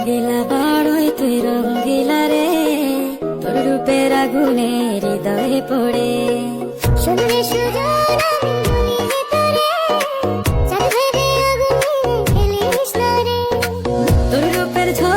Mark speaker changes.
Speaker 1: রঙ্গিলা বড়ই তুই রঙ্গিলা রে, তোর রূপের আগুনে হৃদয়ে পড়ে।
Speaker 2: শুনলে সুজন আমি বলি তোরে, চাঁদ ভেবে আগুনে খেলিস না রে।
Speaker 1: তোর রূপের ঝড়